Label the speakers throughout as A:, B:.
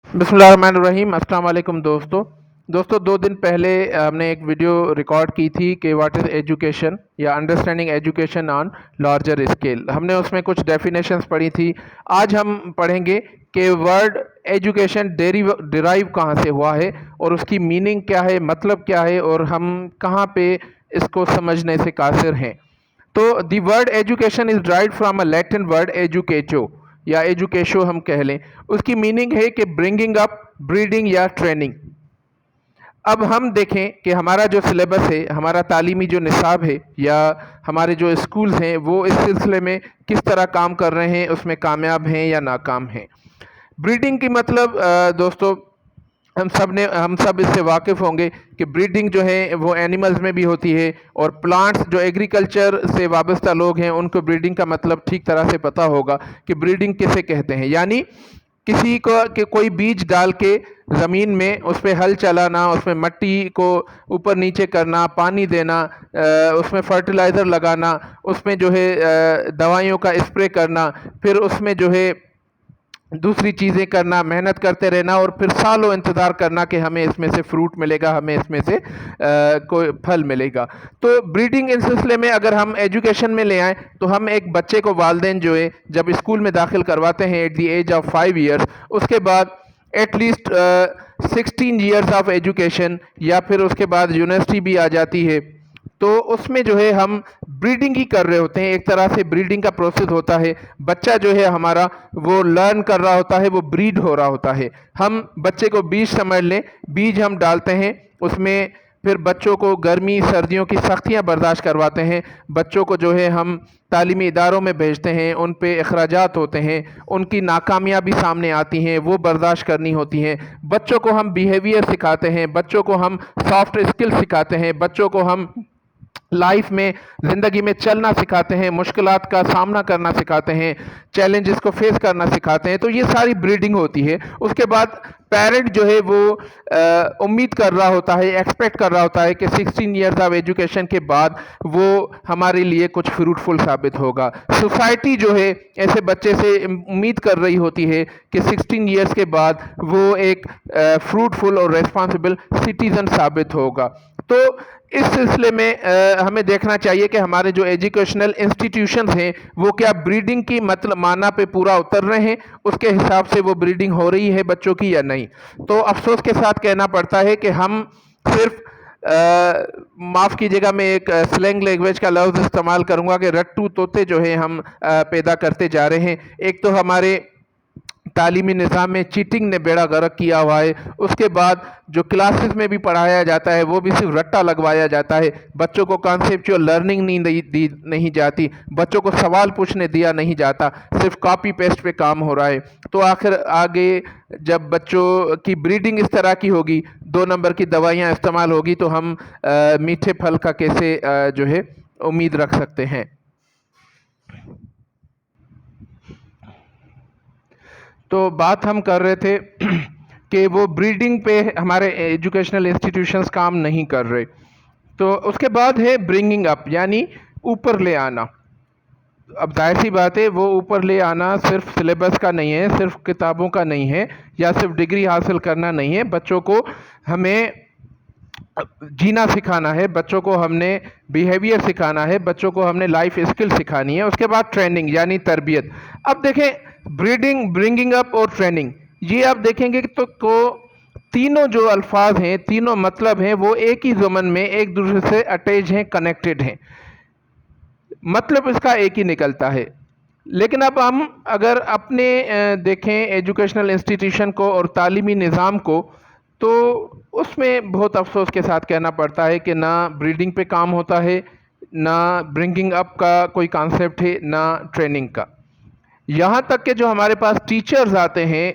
A: بسم اللہ الرحمن الرحیم۔ السلام علیکم دوستو 2 دن پہلے ہم نے ایک ویڈیو ریکارڈ کی تھی کہ واٹ از ایجوکیشن یا انڈرسٹینڈنگ ایجوکیشن آن لارجر اسکیل۔ ہم نے اس میں کچھ ڈیفینیشنز پڑھی تھی۔ آج ہم پڑھیں گے کہ ورڈ ایجوکیشن ڈیرائیو کہاں سے ہوا ہے اور اس کی میننگ کیا ہے، مطلب کیا ہے، اور ہم کہاں پہ اس کو سمجھنے سے قاصر ہیں۔ تو دی word education is derived from a Latin word educative یا ایجوکیشو ہم کہہ لیں۔ اس کی میننگ ہے کہ برنگنگ اپ، بریڈنگ یا ٹریننگ۔ اب ہم دیکھیں کہ ہمارا جو سلیبس ہے، ہمارا تعلیمی جو نصاب ہے یا ہمارے جو اسکولز ہیں وہ اس سلسلے میں کس طرح کام کر رہے ہیں، اس میں کامیاب ہیں یا ناکام ہیں۔ بریڈنگ کی مطلب دوستو ہم سب اس سے واقف ہوں گے کہ بریڈنگ جو ہے وہ اینیملز میں بھی ہوتی ہے، اور پلانٹس جو ایگریکلچر سے وابستہ لوگ ہیں ان کو بریڈنگ کا مطلب ٹھیک طرح سے پتہ ہوگا کہ بریڈنگ کسے کہتے ہیں۔ یعنی کسی کو کہ کوئی بیج ڈال کے زمین میں اس پہ ہل چلانا، اس میں مٹی کو اوپر نیچے کرنا، پانی دینا، اس میں فرٹیلائزر لگانا، اس میں جو ہے دوائیوں کا اسپرے کرنا، پھر اس میں جو ہے دوسری چیزیں کرنا، محنت کرتے رہنا، اور پھر سالوں انتظار کرنا کہ ہمیں اس میں سے فروٹ ملے گا، ہمیں اس میں سے کوئی پھل ملے گا۔ تو بریڈنگ اس سلسلے میں اگر ہم ایجوکیشن میں لے آئیں تو ہم ایک بچے کو والدین جو ہے جب اسکول میں داخل کرواتے ہیں at the age of 5 years, اس کے بعد at least 16 years of education, یا پھر اس کے بعد یونیورسٹی بھی آ جاتی ہے، تو اس میں جو ہے ہم بریڈنگ ہی کر رہے ہوتے ہیں۔ ایک طرح سے بریڈنگ کا پروسیس ہوتا ہے۔ بچہ جو ہے ہمارا وہ لرن کر رہا ہوتا ہے، وہ بریڈ ہو رہا ہوتا ہے۔ ہم بچے کو بیج سمجھ لیں، بیج ہم ڈالتے ہیں، اس میں پھر بچوں کو گرمی سردیوں کی سختیاں برداشت کرواتے ہیں، بچوں کو جو ہے ہم تعلیمی اداروں میں بھیجتے ہیں، ان پہ اخراجات ہوتے ہیں، ان کی ناکامیاں بھی سامنے آتی ہیں، وہ برداشت کرنی ہوتی ہیں۔ بچوں کو ہم بیہیویئر سکھاتے ہیں، بچوں کو ہم سافٹ اسکل سکھاتے ہیں، بچوں کو ہم لائف میں زندگی میں چلنا سکھاتے ہیں، مشکلات کا سامنا کرنا سکھاتے ہیں، چیلنجز کو فیس کرنا سکھاتے ہیں۔ تو یہ ساری بریڈنگ ہوتی ہے۔ اس کے بعد پیرنٹ جو ہے وہ امید کر رہا ہوتا ہے، ایکسپیکٹ کر رہا ہوتا ہے کہ 16 ایئرز آف ایجوکیشن کے بعد وہ ہمارے لیے کچھ فروٹفل ثابت ہوگا۔ سوسائٹی جو ہے ایسے بچے سے امید کر رہی ہوتی ہے کہ 16 ایئرز کے بعد وہ ایک فروٹفل اور ریسپانسبل سٹیزن ثابت ہوگا۔ تو اس سلسلے میں ہمیں دیکھنا چاہیے کہ ہمارے جو ایجوکیشنل انسٹیٹیوشنز ہیں وہ کیا بریڈنگ کی مطلب معنی پہ پورا اتر رہے ہیں، اس کے حساب سے وہ بریڈنگ ہو رہی ہے بچوں کی یا نہیں۔ تو افسوس کے ساتھ کہنا پڑتا ہے کہ ہم صرف معاف کیجیے گا، میں ایک سلینگ لینگویج کا لفظ استعمال کروں گا کہ رٹو طوطے جو ہیں ہم پیدا کرتے جا رہے ہیں۔ ایک تو ہمارے تعلیمی نظام میں چیٹنگ نے بیڑا غرق کیا ہوا ہے، اس کے بعد جو کلاسز میں بھی پڑھایا جاتا ہے وہ بھی صرف رٹا لگوایا جاتا ہے، بچوں کو کانسیپچول لرننگ نہیں جاتی، بچوں کو سوال پوچھنے دیا نہیں جاتا، صرف کاپی پیسٹ پہ کام ہو رہا ہے۔ تو آخر آگے جب بچوں کی بریڈنگ اس طرح کی ہوگی، 2 نمبر کی دوائیاں استعمال ہوگی، تو ہم میٹھے پھل کا کیسے جو ہے امید رکھ سکتے ہیں۔ تو بات ہم کر رہے تھے کہ وہ بریڈنگ پہ ہمارے ایجوکیشنل انسٹیٹیوشنز کام نہیں کر رہے۔ تو اس کے بعد ہے برنگنگ اپ، یعنی اوپر لے آنا۔ اب ظاہر سی بات ہے وہ اوپر لے آنا صرف سلیبس کا نہیں ہے، صرف کتابوں کا نہیں ہے، یا صرف ڈگری حاصل کرنا نہیں ہے۔ بچوں کو ہمیں جینا سکھانا ہے، بچوں کو ہم نے بیہیویئر سکھانا ہے، بچوں کو ہم نے لائف اسکل سکھانی ہے۔ اس کے بعد ٹریننگ یعنی تربیت۔ اب دیکھیں بریڈنگ، برنگنگ اپ اور ٹریننگ، یہ آپ دیکھیں گے تو تینوں جو الفاظ ہیں، تینوں مطلب ہیں، وہ ایک ہی ضمن میں ایک دوسرے سے اٹیچ ہیں، کنیکٹڈ ہیں، مطلب اس کا ایک ہی نکلتا ہے۔ لیکن اب ہم اگر اپنے دیکھیں ایجوکیشنل انسٹیٹیوشن کو اور تعلیمی نظام کو، تو اس میں بہت افسوس کے ساتھ کہنا پڑتا ہے کہ نہ بریڈنگ پہ کام ہوتا ہے، نہ برنگنگ اپ کا کوئی کانسیپٹ ہے، نہ ٹریننگ کا۔ یہاں تک کہ جو ہمارے پاس ٹیچرز آتے ہیں،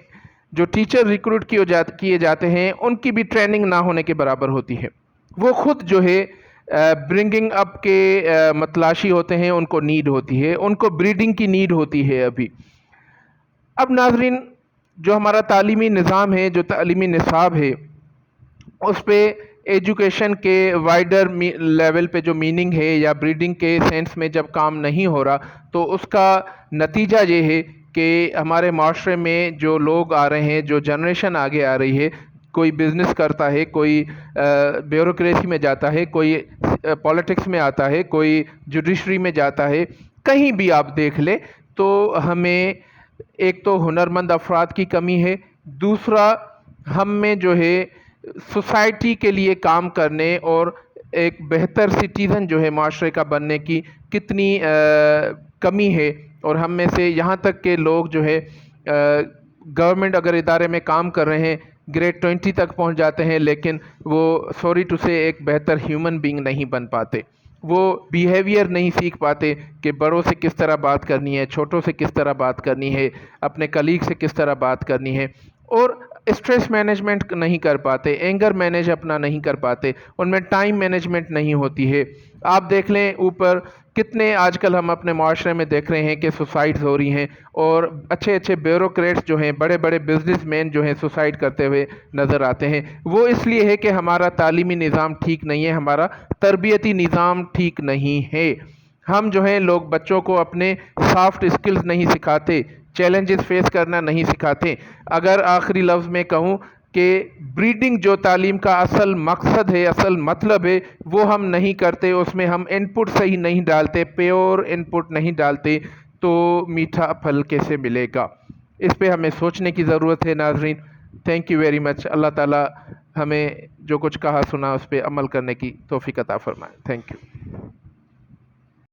A: جو ٹیچر ریکروٹ کیے جاتے ہیں، ان کی بھی ٹریننگ نہ ہونے کے برابر ہوتی ہے۔ وہ خود جو ہے برنگنگ اپ کے متلاشی ہوتے ہیں، ان کو نیڈ ہوتی ہے، ان کو بریڈنگ کی نیڈ ہوتی ہے ابھی۔ اب ناظرین، جو ہمارا تعلیمی نظام ہے، جو تعلیمی نصاب ہے، اس پہ ایجوکیشن کے وائڈر لیول پہ جو میننگ ہے یا بریڈنگ کے سینس میں جب کام نہیں ہو رہا، تو اس کا نتیجہ یہ ہے کہ ہمارے معاشرے میں جو لوگ آ رہے ہیں، جو جنریشن آگے آ رہی ہے، کوئی بزنس کرتا ہے، کوئی بیوروکریسی میں جاتا ہے، کوئی پالیٹکس میں آتا ہے، کوئی جوڈیشری میں جاتا ہے، کہیں بھی آپ دیکھ لیں تو ہمیں ایک تو ہنرمند افراد کی کمی ہے، دوسرا ہم میں جو ہے سوسائٹی کے لیے کام کرنے اور ایک بہتر سٹیزن جو ہے معاشرے کا بننے کی کتنی کمی ہے، اور ہم میں سے یہاں تک کہ لوگ جو ہے گورنمنٹ اگر ادارے میں کام کر رہے ہیں، گریڈ 20 تک پہنچ جاتے ہیں، لیکن وہ سوری ٹو سے ایک بہتر ہیومن بینگ نہیں بن پاتے، وہ بیہیویئر نہیں سیکھ پاتے کہ بڑوں سے کس طرح بات کرنی ہے، چھوٹوں سے کس طرح بات کرنی ہے، اپنے کلیگ سے کس طرح بات کرنی ہے، اور اسٹریس مینجمنٹ نہیں کر پاتے، اینگر مینیج اپنا نہیں کر پاتے، ان میں ٹائم مینجمنٹ نہیں ہوتی ہے۔ آپ دیکھ لیں اوپر کتنے آج کل ہم اپنے معاشرے میں دیکھ رہے ہیں کہ سوسائڈز ہو رہی ہیں، اور اچھے اچھے بیوروکریٹس جو ہیں، بڑے بڑے بزنس مین جو ہیں سوسائڈ کرتے ہوئے نظر آتے ہیں۔ وہ اس لیے ہے کہ ہمارا تعلیمی نظام ٹھیک نہیں ہے، ہمارا تربیتی نظام ٹھیک نہیں ہے۔ ہم جو ہیں لوگ بچوں کو اپنے سافٹ اسکلز نہیں سکھاتے، چیلنجز فیس کرنا نہیں سکھاتے۔ اگر آخری لفظ میں کہوں کہ بریڈنگ جو تعلیم کا اصل مقصد ہے، اصل مطلب ہے، وہ ہم نہیں کرتے، اس میں ہم ان پٹ صحیح نہیں ڈالتے، پیور ان پٹ نہیں ڈالتے، تو میٹھا پھل کیسے ملے گا؟ اس پہ ہمیں سوچنے کی ضرورت ہے ناظرین۔ Thank you very much. اللہ تعالیٰ ہمیں جو کچھ کہا سنا اس پہ عمل کرنے کی توفیق عطا فرمائے۔ Thank you.